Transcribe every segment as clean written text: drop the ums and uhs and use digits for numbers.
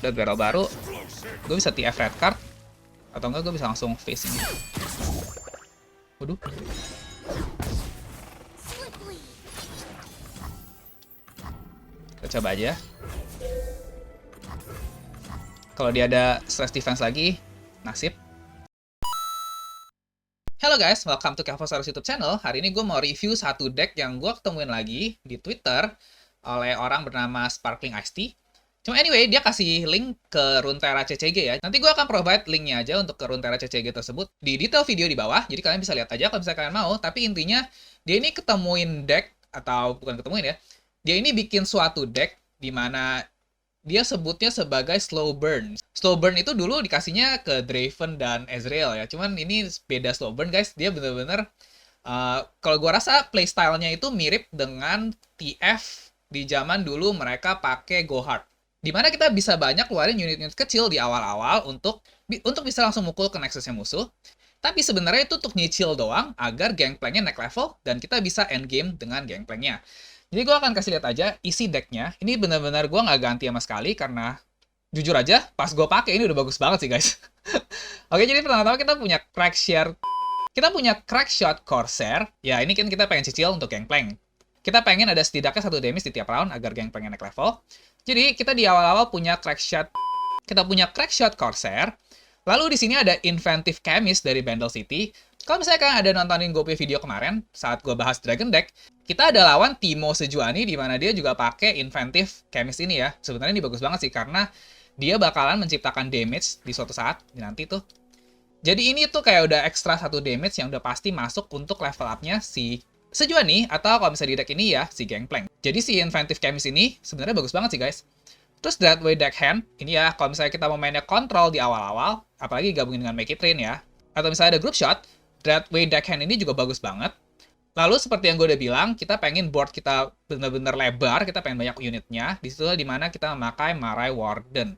Udah barrel baru, gue bisa TF red card, atau enggak gue bisa langsung face ini. Waduh. Kita coba aja. Kalau dia ada stress defense lagi, nasib. Halo guys, welcome to Kelvosaurus YouTube channel. Hari ini gue mau review satu deck yang gue ketemuin lagi di Twitter oleh orang bernama Sparkling Ice Tea. Cuma anyway, dia kasih link ke Runeterra CCG ya. Nanti gue akan provide linknya aja untuk ke Runeterra CCG tersebut di detail video di bawah. Jadi kalian bisa lihat aja kalau misalnya kalian mau. Tapi intinya, dia ini ketemuin deck, atau bukan ketemuin ya. Dia ini bikin suatu deck di mana dia sebutnya sebagai slow burn. Slow burn itu dulu dikasihnya ke Draven dan Ezreal ya. Cuman ini beda slow burn guys. Dia bener-bener, kalau gue rasa playstyle-nya itu mirip dengan TF di zaman dulu mereka pakai Go Hard. Dimana kita bisa banyak keluarin unit-unit kecil di awal-awal untuk bisa langsung mukul ke Nexus-nya musuh. Tapi sebenarnya itu untuk nyicil doang agar gangplank-nya naik level dan kita bisa endgame dengan gangplank-nya. Jadi gue akan kasih lihat aja isi decknya. Ini benar-benar gue nggak ganti sama sekali karena jujur aja pas gue pakai ini udah bagus banget sih guys. Oke, jadi pertama-tama kita punya Crack Shot Corsair. Ya ini kan kita pengen cicil untuk gangplank. Kita pengen ada setidaknya 1 damage di tiap round agar gangplanknya naik level. Jadi kita di awal-awal punya Crack Shot Corsair. Lalu di sini ada Inventive Chemist dari Bandle City. Kalau misalnya kalian ada nontonin gue punya video kemarin saat gue bahas Dragon Deck, kita ada lawan Timo Sejuani di mana dia juga pakai Inventive Chemist ini ya. Sebenarnya ini bagus banget sih karena dia bakalan menciptakan damage di suatu saat nanti tuh. Jadi ini tuh kayak udah ekstra 1 damage yang udah pasti masuk untuk level up-nya si Sejuani, atau kalau misalnya di deck ini ya si Gangplank. Jadi si Inventive Chemist ini sebenarnya bagus banget sih guys. Terus Dreadway Deckhand, ini ya kalau misalnya kita mau mainnya kontrol di awal-awal, apalagi gabungin dengan Make It Rain ya, atau misalnya ada Group Shot, Dreadway Deckhand ini juga bagus banget. Lalu seperti yang gue udah bilang, kita pengen board kita bener-bener lebar, kita pengen banyak unitnya. Disitulah dimana kita memakai Marai Warden.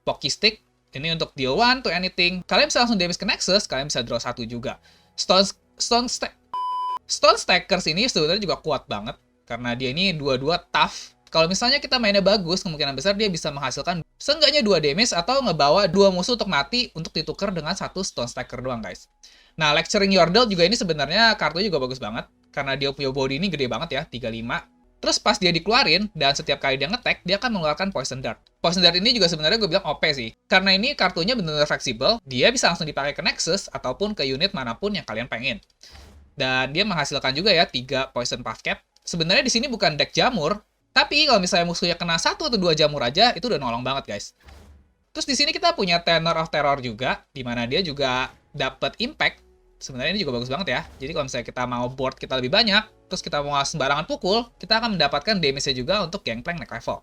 Pocky Stick, ini untuk deal 1 to anything. Kalian bisa langsung damage ke Nexus, kalian bisa draw 1 juga. Stone Stackers ini sebenarnya juga kuat banget, karena dia ini dua-dua tough. Kalau misalnya kita mainnya bagus, kemungkinan besar dia bisa menghasilkan seenggaknya 2 damage atau ngebawa 2 musuh untuk mati untuk ditukar dengan 1 Stone Stacker doang guys. Nah, Lecturing Yordle juga ini sebenarnya kartunya juga bagus banget. Karena dia punya body ini gede banget ya, 35. Terus pas dia dikeluarin, dan setiap kali dia nge-tag, dia akan mengeluarkan Poison Dart. Poison Dart ini juga sebenarnya gue bilang OP sih. Karena ini kartunya benar-benar fleksibel, dia bisa langsung dipakai ke Nexus, ataupun ke unit manapun yang kalian pengen. Dan dia menghasilkan juga ya, 3 Poison Puff Cap. Sebenarnya di sini bukan deck jamur, tapi kalau misalnya musuhnya kena 1 atau 2 jamur aja, itu udah nolong banget guys. Terus di sini kita punya Tenor of Terror juga, di mana dia juga dapat impact. Sebenarnya ini juga bagus banget ya. Jadi kalau misalnya kita mau board kita lebih banyak, terus kita mau sembarangan pukul, kita akan mendapatkan damage-nya juga untuk Gangplank naik level.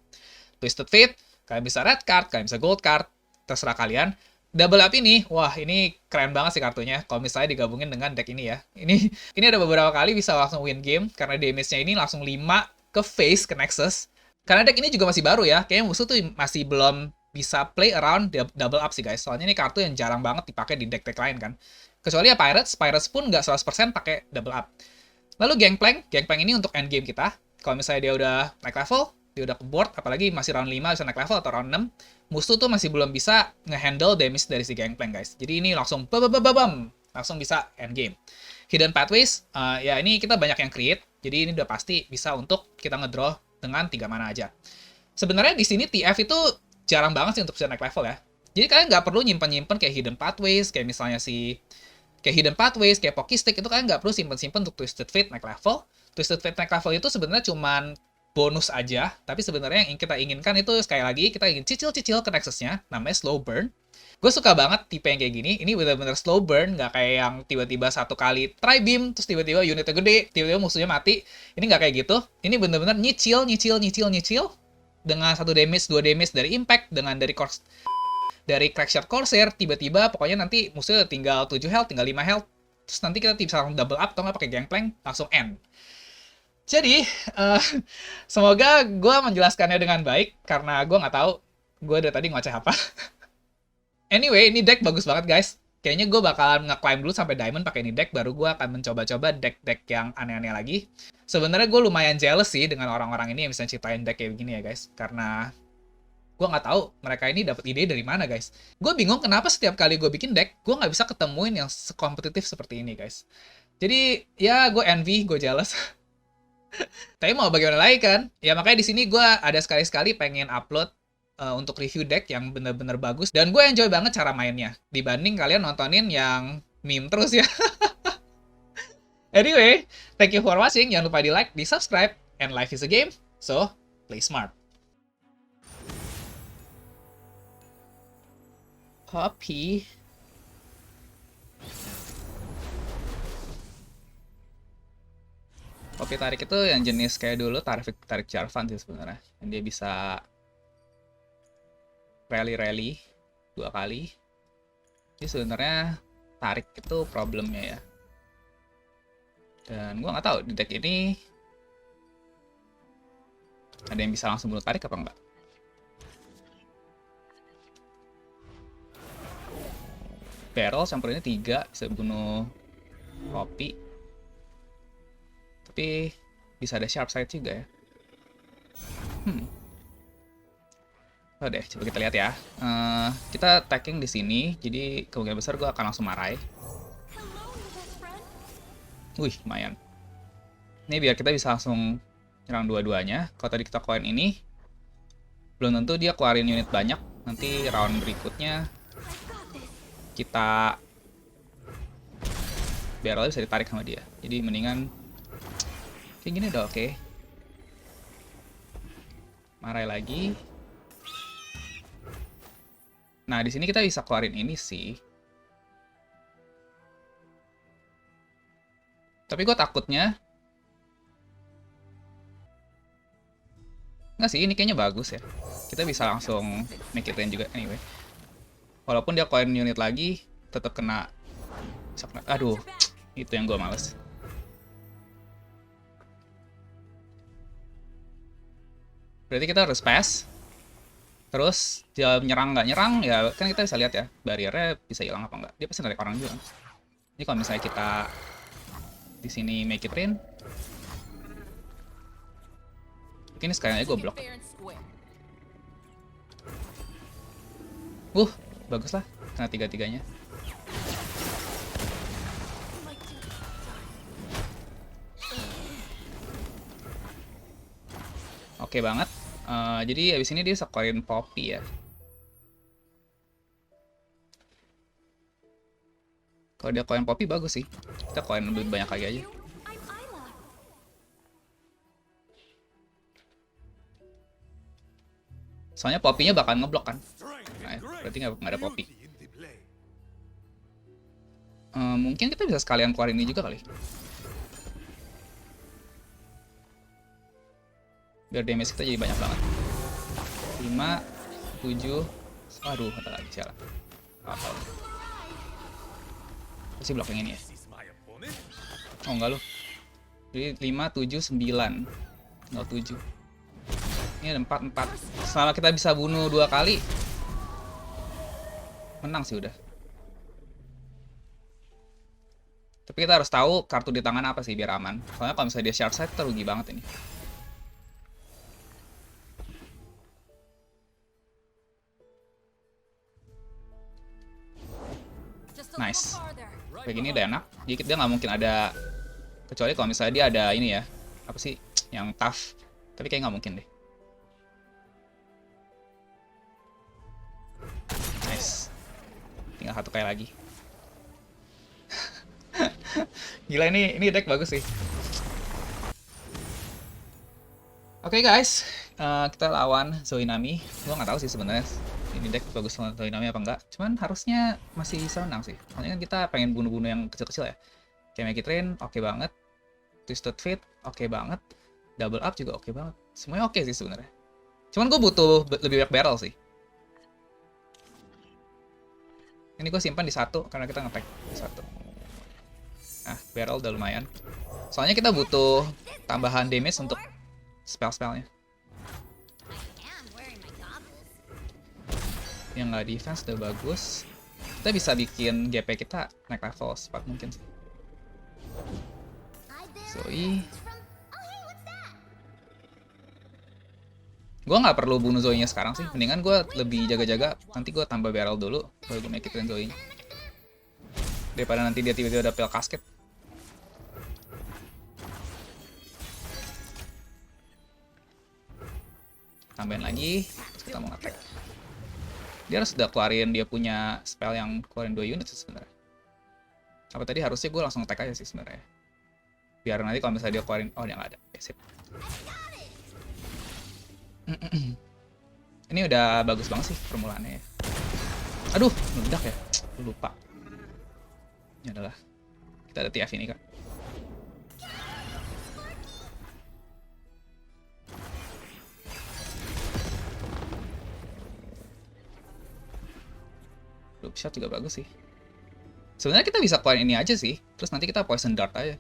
Twisted Fate, kalian bisa red card, kalian bisa gold card, terserah kalian. Double up ini, wah ini keren banget sih kartunya. Kalau misalnya digabungin dengan deck ini ya. Ini ada beberapa kali bisa langsung win game, karena damage-nya ini langsung 5 ke face, ke Nexus. Karena deck ini juga masih baru ya, kayaknya musuh tuh masih belum bisa play around double up sih guys. Soalnya ini kartu yang jarang banget dipakai di deck-deck lain kan. Kecuali ya Pirates pun nggak 100% pakai double up. Lalu Gangplank ini untuk endgame kita. Kalau misalnya dia udah naik level, dia udah ke board, apalagi masih round 5 bisa naik level atau round 6, musuh tuh masih belum bisa ngehandle damage dari si Gangplank guys. Jadi ini langsung langsung bisa endgame. Hidden Pathways, ya ini kita banyak yang create, jadi ini udah pasti bisa untuk kita ngedraw dengan 3 mana aja. Sebenarnya di sini TF itu jarang banget sih untuk bisa naik level ya. Jadi kalian nggak perlu nyimpen-nyimpen kayak Hidden Pathways, kayak misalnya Hidden Pathways, kayak Pocky Stick, itu kalian nggak perlu simpen-simpen untuk Twisted Fate naik level. Twisted Fate naik level itu sebenarnya cuman bonus aja, tapi sebenarnya yang kita inginkan itu sekali lagi kita ingin cicil-cicil ke Nexus-nya, namanya slow burn. Gue suka banget tipe yang kayak gini, ini bener-bener slow burn, nggak kayak yang tiba-tiba 1 kali try beam, terus tiba-tiba unitnya gede, tiba-tiba musuhnya mati. Ini nggak kayak gitu, ini bener-bener nyicil, dengan 1 damage, 2 damage dari impact, dengan dari Crack Shot Corsair, tiba-tiba pokoknya nanti musuhnya tinggal 7 health, tinggal 5 health, terus nanti kita bisa langsung double up, atau nggak pakai Gangplank, langsung end. Jadi, semoga gue menjelaskannya dengan baik, karena gue nggak tahu gue dari tadi ngoceh apa. Anyway, ini deck bagus banget guys. Kayaknya gue bakalan nge-climb dulu sampai Diamond pakai ini deck, baru gue akan mencoba-coba deck-deck yang aneh-aneh lagi. Sebenarnya gue lumayan jealous sih dengan orang-orang ini yang bisa ceritain deck kayak begini ya guys, karena Gue nggak tahu mereka ini dapat ide dari mana, guys. Gue bingung kenapa setiap kali gue bikin deck, gue nggak bisa ketemuin yang sekompetitif seperti ini, guys. Jadi, ya gue envy, gue jealous. Tapi mau bagaimana lagi kan? Ya makanya di sini gue ada sekali-sekali pengen upload untuk review deck yang bener-bener bagus. Dan gue enjoy banget cara mainnya. Dibanding kalian nontonin yang meme terus ya. Anyway, thank you for watching. Jangan lupa di like, di subscribe. And life is a game, so play smart. Poppy. Poppy tarik itu yang jenis kayak dulu tarik Jarvan sih sebenarnya. Yang dia bisa rally 2 kali. Jadi sebenarnya tarik itu problemnya ya. Dan gua nggak tahu di deck ini ada yang bisa langsung bunuh tarik apa enggak. Barrel campurinnya 3 bisa bunuh Poppy. Tapi bisa ada sharp side juga ya. Oh deh, coba kita lihat ya. Kita attacking di sini, jadi kemungkinan besar gue akan langsung marahi. Wih, lumayan. Ini biar kita bisa langsung nyerang dua-duanya. Kalau tadi kita keluarin ini, belum tentu dia keluarin unit banyak. Nanti round berikutnya kita barrel bisa ditarik sama dia. Jadi mendingan kayak gini udah oke. Marahi lagi. Nah, di sini kita bisa keluarin ini sih. Tapi gue takutnya nggak sih, ini kayaknya bagus ya. Kita bisa langsung make it rain juga anyway. Walaupun dia keluarin unit lagi, tetap kena. Aduh, itu yang gue males. Berarti kita harus pass. Terus dia nyerang nggak nyerang, ya kan kita bisa lihat ya, barriernya bisa hilang apa nggak. Dia pasti narik orang juga. Ini kalau misalnya kita di sini make it rain, mungkin sekalian aja gue blok. Bagus lah, kena tiga-tiganya. Oke banget. Jadi abis ini dia bisa keluarin Poppy ya. Kalau dia keluarin Poppy bagus sih. Kita keluarin lebih banyak lagi aja. Soalnya Poppy-nya bakal ngeblok kan. Nah, berarti nggak ada Poppy. Mungkin kita bisa sekalian keluarin ini juga kali. Biar damage kita jadi banyak banget. 5, 7. Aduh, ada lagi sialan. Apa? Pasti blok yang ini ya. Oh enggak loh. Jadi 5, 7, 9. Tinggal 7. Ini ada 4. Selama kita bisa bunuh 2 kali, menang sih udah. Tapi kita harus tahu kartu di tangan apa sih biar aman. Soalnya kalau misalnya dia sharp side, kita rugi banget ini. Nice. Kayak gini udah enak. Jadi dia nggak mungkin ada, kecuali kalau misalnya dia ada ini ya, apa sih yang tough. Tapi kayak nggak mungkin deh. Nice. Tinggal 1 kali lagi. Gila, ini deck bagus sih. Oke guys, kita lawan Zoinami. Gua nggak tahu sih sebenarnya ini deck bagus lawan Zoinami apa enggak. Cuman harusnya masih bisa menang sih. Soalnya kan kita pengen bunuh-bunuh yang kecil-kecil ya. Kayak Make It Rain oke banget. Twisted Fate oke banget. Double Up juga oke banget. Semuanya oke sih sebenarnya. Cuman gue butuh lebih banyak barrel sih. Ini gue simpan di 1 karena kita nge-pack di 1. Nah, barrel udah lumayan. Soalnya kita butuh tambahan damage untuk spell-spellnya. Yang nggak defense udah bagus. Kita bisa bikin GP kita naik level cepat mungkin sih. Zoe. Gue nggak perlu bunuh Zoe-nya sekarang sih. Mendingan gue lebih jaga-jaga. Nanti gue tambah barrel dulu. Baru gue make it Zoe-nya. Daripada nanti dia tiba-tiba ada pel kasket. Tambahin lagi. Terus kita mau nge-attack. Dia harus udah keluarin dia punya spell yang keluarin 2 unit sih sebenarnya. Apa tadi harusnya gue langsung attack aja sih sebenarnya. Biar nanti kalau misalnya dia keluarin, oh dia nggak ada. Oke, sip. Ini udah bagus banget sih formulanya ya. Aduh, meledak ya. Lupa. Ini adalah kita ada TF ini kan. Loop shot juga bagus sih. Sebenarnya kita bisa keluarin ini aja sih. Terus nanti kita poison dart aja.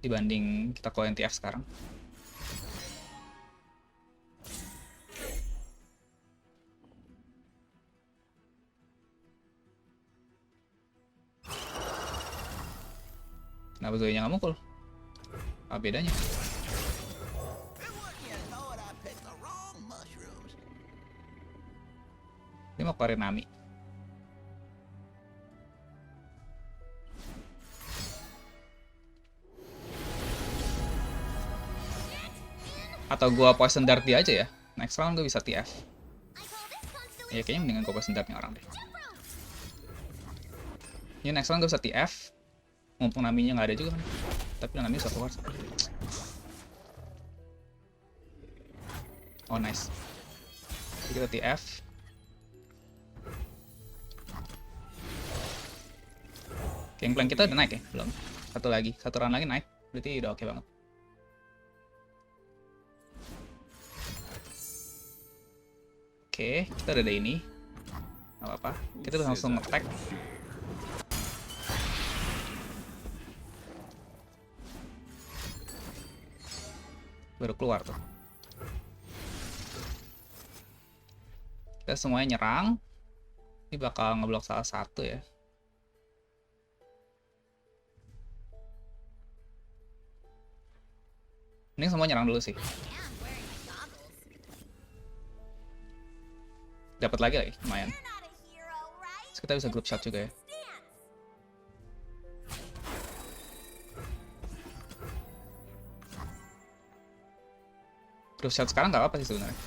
Dibanding kita keluarin TF sekarang. Kenapa Zoe-nya nggak mukul? Apa bedanya? Dia mau keluarin Nami. Atau gua poison dart dia aja ya. Next round gue bisa TF. Ya kayaknya mendingan gua poison dartnya orang deh. Ya next round gue bisa TF. Mumpung Naminya nggak ada juga kan. Tapi Nami bisa keluar. Oh nice. Jadi kita TF. Gangplank kita udah naik ya? Belum. Satu lagi. Satu round lagi naik. Berarti udah oke banget. Oke, kita udah ada ini. Gak apa-apa. Kita bisa langsung nge-attack. Baru keluar tuh. Kita semuanya nyerang. Ini bakal ngeblok salah satu ya. Ini semua nyerang dulu sih. Dapat lagi lumayan. Terus kita bisa group shot juga ya. Group shot sekarang nggak apa sih sebenarnya.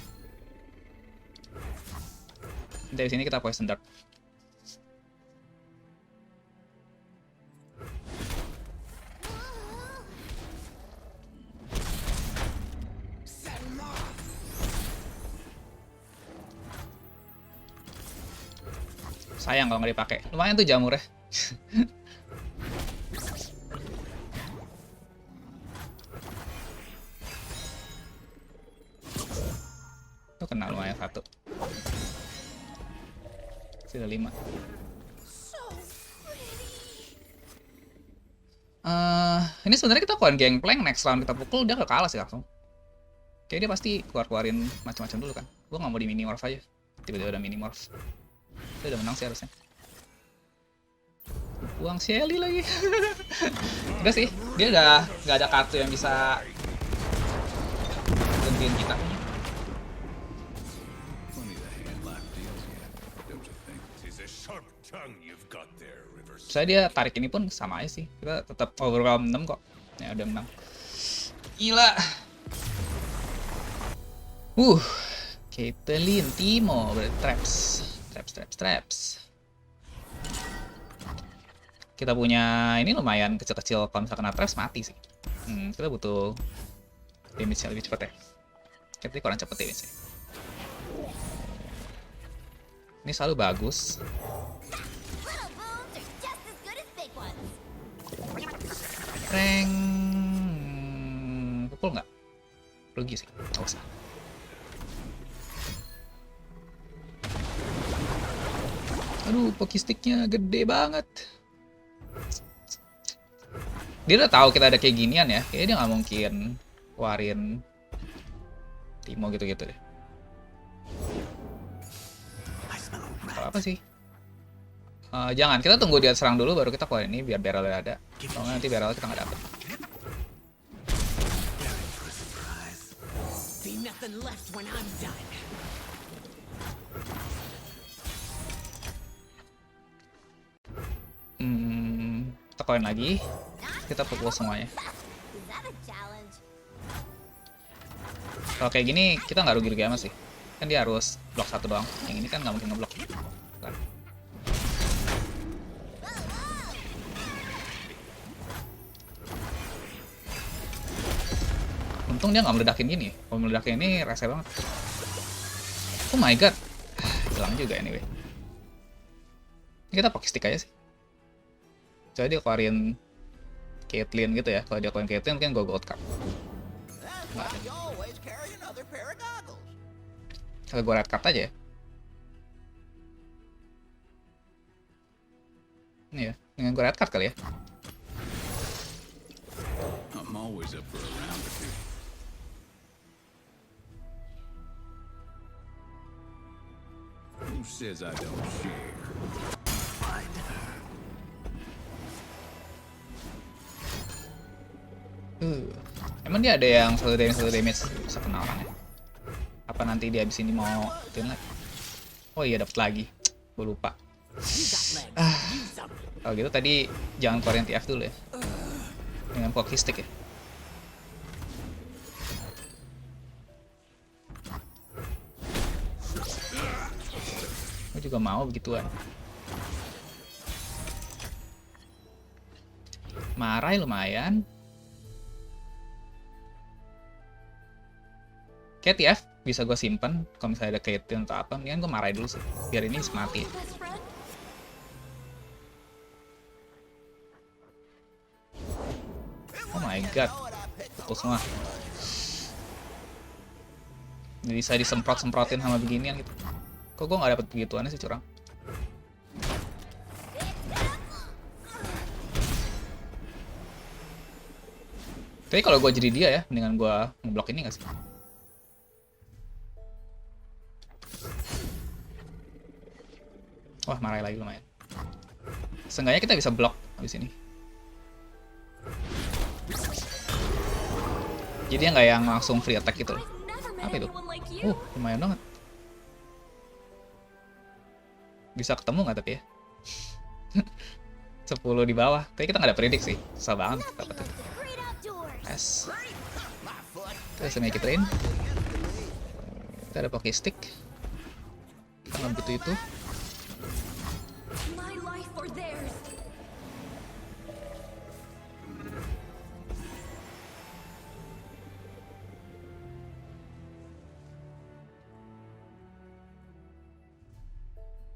Dari sini kita poison dart. Sayang kalau nggak dipakai. Lumayan tuh jamur ya. Tuh kena lumayan satu. Sudah 5. Ini sebenarnya kita keluarin Gangplank, next round kita pukul dia nggak kalah sih langsung. Kayaknya dia pasti keluarin macam-macam dulu kan. Gua nggak mau di mini morph aja. Tiba-tiba ada mini morph. Dia udah menang sih harusnya. Uang Shelly lagi. Udah sih, dia udah nggak ada kartu yang bisa gantiin kita. Saya dia tarik ini pun sama aja sih. Kita tetap overwhelm 6 kok. Ya udah menang. Gila. Caitlyn, Timo, traps. Kita punya ini lumayan kecil-kecil, kalau misalkan kena traps mati sih. Kita butuh damage yang lebih cepat ya. Kita kurang cepet damage ya. Ini selalu bagus. Rank pukul nggak? Rugi sih, nggak usah. Aduh, pokistiknya gede banget. Dia udah tahu kita ada kayak ginian ya. Kayaknya dia nggak mungkin keluarin Timo gitu-gitu deh. Apa sih? Jangan, kita tunggu dia serang dulu baru kita keluarin ini biar barrelnya ada. Kalau nanti barrelnya kita nggak dapet. nothing left when I'm done. Tekoin lagi. Kita pukul semuanya. Is that a challenge? Kalau kayak gini kita nggak rugi-rugi amat sih. Kan dia harus blok satu doang. Yang ini kan nggak mungkin ngeblok. Kan. Untung dia nggak meledakin gini. Kalau meledakin ini rese banget. Oh my god. Hilang juga anyway. Ini kita pakai stick aja sih. Coba dia keluarin Caitlyn gitu ya. Kalau dia keluarin Caitlyn mungkin gue gold card. Kalau gue red card aja ya. Ini ya, dengan gue red card kali ya. I'm always up for a round or two. Who says I don't share? Emang dia ada yang satu damage bisa kenalan ya? Apa nanti dia abis ini mau tin lagi? Oh iya dapat lagi, gue lupa. Kalau gitu tadi jangan keluarin TF dulu ya, dengan hockey stick ya. Gue juga mau begituan. Marah lumayan. Kayak TF bisa gue simpen kalau misalnya ada Caitlyn atau apa, mendingan gue marahin dulu sih biar ini mati. Oh my god, putus semua. Bisa disemprot-semprotin sama beginian gitu. Kok gue nggak dapet begituannya sih, curang. Tapi kalau gue jadi dia ya, mendingan gue ngeblok ini nggak sih? Wah, marah lagi lumayan. Seenggaknya kita bisa blok habis ini. Jadi nggak yang langsung free attack gitu. Apa itu? Lumayan banget. Bisa ketemu nggak tapi ya? 10 di bawah. Tapi kita nggak ada predik sih. Susah banget dapetnya. Yes. Kita bisa make it rain. Kita ada poke stick. Kita nggak butuh itu.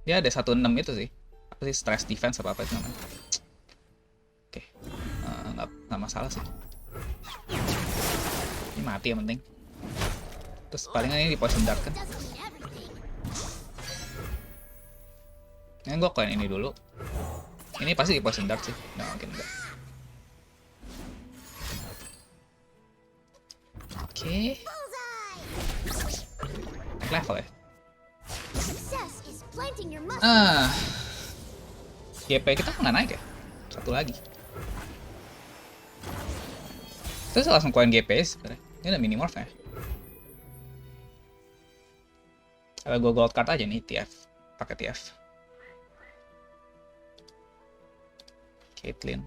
Ya ada 16 itu sih. Apa sih, stress defense apa itu namanya. Oke. Nggak masalah sih. Ini mati yang penting. Terus palingan ini di poison dart kan. Ini gue koin ini dulu. Ini pasti di poison dart sih. Nggak mungkin enggak. Oke. Naik level ya. GP kita nggak naik ya? Satu lagi. Terus langsung koin GP sebenarnya. Ini ada minimorph ya. Kalau gue gold card aja nih TF, pakai TF. Caitlyn.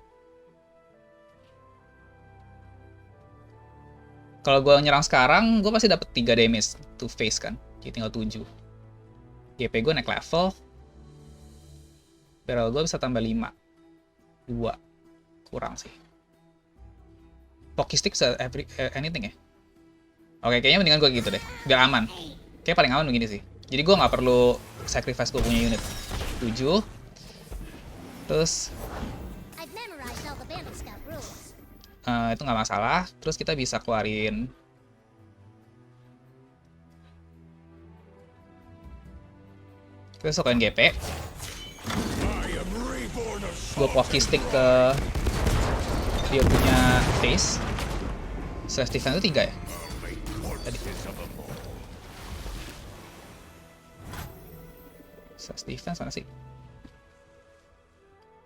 Kalau gue nyerang sekarang, gue pasti dapat 3 damage to face kan. Jadi tinggal 7. GP gue naik level. Barrel gue bisa tambah 5. 2. Kurang sih. Poke stick bisa anything ya. Oke, kayaknya mendingan gue gitu deh. Biar aman. Kayak paling aman begini sih. Jadi gue nggak perlu sacrifice gue punya unit. 7. Terus itu nggak masalah. Terus kita bisa keluarin terus sokoin GP. Gue poke stick ke dia punya face. Self defense itu 3 ya tadi. Self defense mana sih?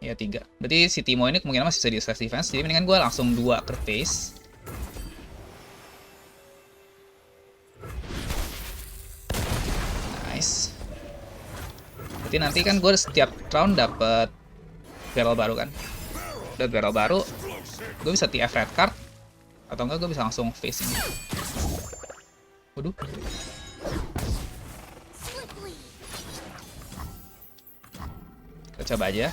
Ya 3. Berarti si Timo ini kemungkinan masih bisa di self defense. Jadi mendingan gue langsung 2 ke face. Berarti nanti kan gue setiap round dapet barrel baru kan. Udah barrel baru, gue bisa TF red card. Atau enggak gue bisa langsung face ini. Waduh. Kita coba aja.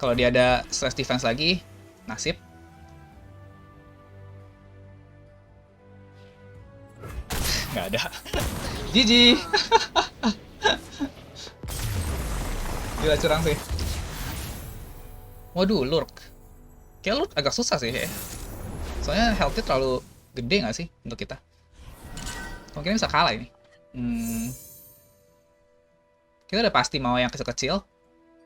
Kalau dia ada slash defense lagi, nasib. Nggak ada. GG. Gila curang sih. Waduh, lurk. Kayak lurk agak susah sih ya. Soalnya health-nya terlalu gede nggak sih untuk kita? Mungkin bisa kalah ini. Kita udah pasti mau yang kecil-kecil.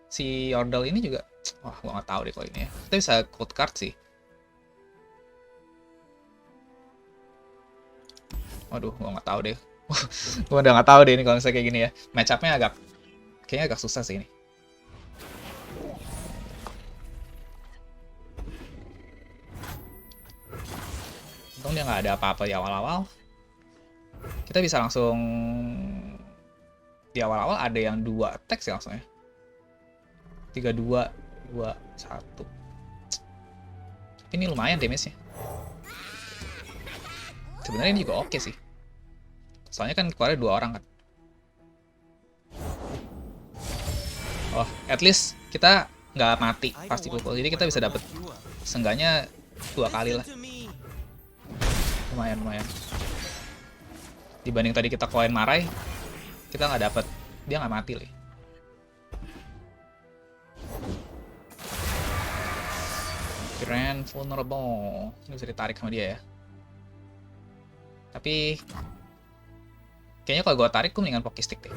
Si Yordle ini juga, wah gua nggak tahu deh kalau ini ya. Kita bisa code card sih. Waduh, gua nggak tahu deh. Gua udah nggak tahu deh ini kalau misalnya kayak gini ya. Match up-nya kayaknya agak susah sih ini. Untung dia nggak ada apa-apa di awal-awal. Kita bisa langsung di awal-awal ada yang 2 attack sih langsung ya. 3, 2, 2, 1. Ini lumayan damage-nya. Sebenarnya ini juga oke sih. Soalnya kan keluarnya 2 orang kan. Oh, at least kita nggak mati pasti pukul. Jadi kita bisa dapat seenggaknya 2 kali lah. Lumayan. Dibanding tadi kita koin marai, kita nggak dapat. Dia nggak mati lih. Grand Vulnerable. Ini bisa ditarik sama dia ya. Tapi kayaknya kalau gue tarik, gue mendingan Poké Stick deh.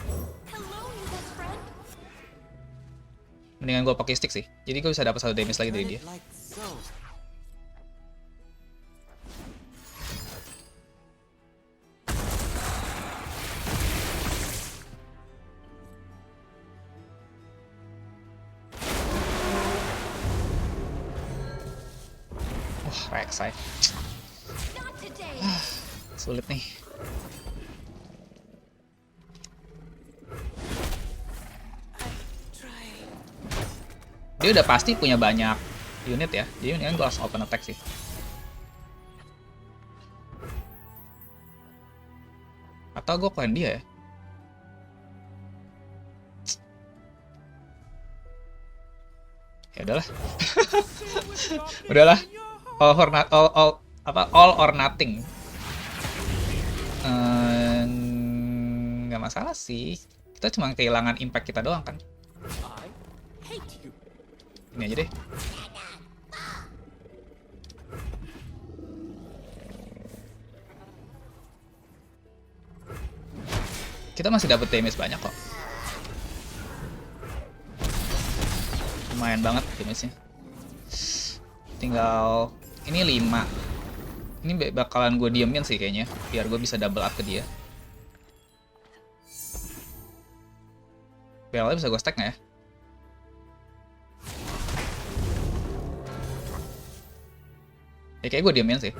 Mendingan gue Poké Stick sih. Jadi gue bisa dapat 1 damage lagi dari dia. Rek'Sai. Sulit nih. Dia udah pasti punya banyak unit ya. Jadi mendingan gue langsung open attack sih. Atau gue koin dia ya. Ya udahlah. Udahlah. All or nothing. Nggak masalah sih. Kita cuma kehilangan impact kita doang kan. Ini aja deh. Kita masih dapat damage banyak kok. Lumayan banget damage-nya. Tinggal ini 5. Ini bakalan gue diemin sih kayaknya, biar gue bisa double up ke dia. BLnya bisa gue stack nggak ya? Ya kayak gue diemin sih.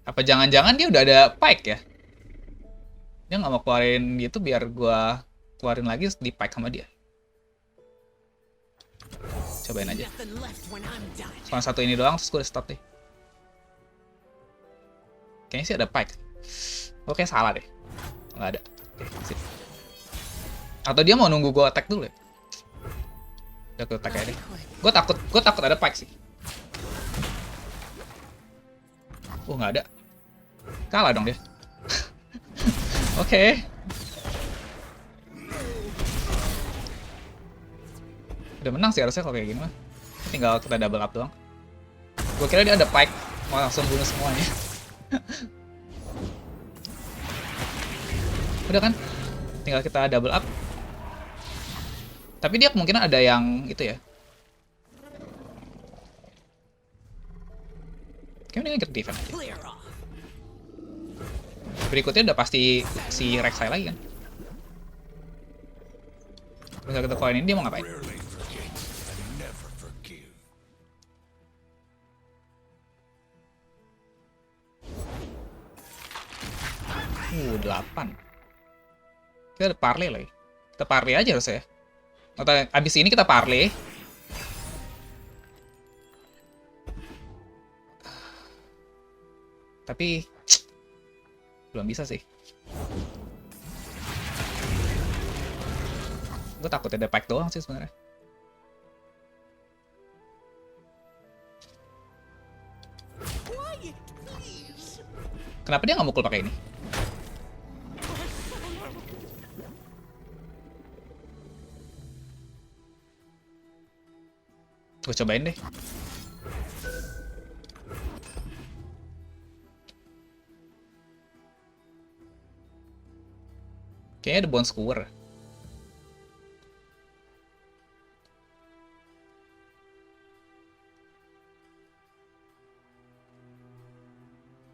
Apa jangan-jangan dia udah ada pike ya? Dia nggak mau keluarin gitu biar gue keluarin lagi di pike sama dia. Cobain aja. Cuma 1 ini doang terus gue stop deh. Kayaknya sih ada pike. Oke, salah deh. Nggak ada. Oke, sip. Atau dia mau nunggu gue attack dulu ya? Udah gue attack aja deh. Gue takut ada pike sih. Nggak ada. Kalah dong dia. Oke. Udah menang sih harusnya kalau kayak gini mah. Tinggal kita double up doang. Gue kira dia ada pike. Mau langsung bunuh semuanya. Udah kan? Tinggal kita double up. Tapi dia kemungkinan ada yang itu ya. Kayaknya kita defense aja. Berikutnya udah pasti si Rek'Sai lagi kan. Bisa kita koin ini dia mau ngapain? 8. Kita ada parley lagi. Kita parley aja harusnya ya. Atau abis ini kita parley. Tapi belum bisa sih. Gue takut ada pack doang sih sebenarnya. Kenapa dia nggak mukul pakai ini? Gue cobain deh. Kayaknya ada bone skewer.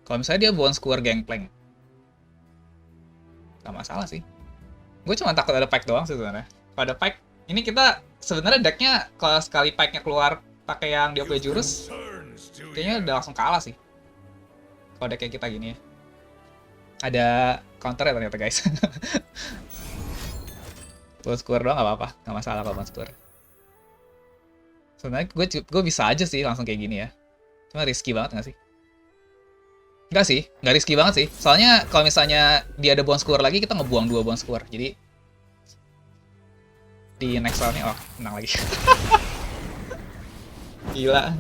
Kalau misalnya dia bone skewer gangplank, nggak masalah sih. Gue cuma takut ada pack doang sih sebenarnya. Kalau ada pack, ini kita sebenarnya decknya kalau sekali packnya keluar pakai yang dia punya jurus, kayaknya udah langsung kalah sih. Kalau deck kayak kita gini ya. Ada counter ya ternyata guys. Bone skewer doang nggak apa-apa, nggak masalah kalau bone skewer. Sebenarnya gue bisa aja sih langsung kayak gini ya. Cuma risky banget nggak sih? Enggak sih, nggak risky banget sih. Soalnya kalau misalnya dia ada bone skewer lagi, kita ngebuang 2 bone skewer. Jadi di next round-nya, oh, menang lagi. Gila.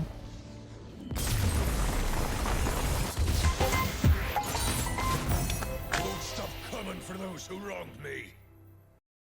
Won't stop coming for those who wronged me.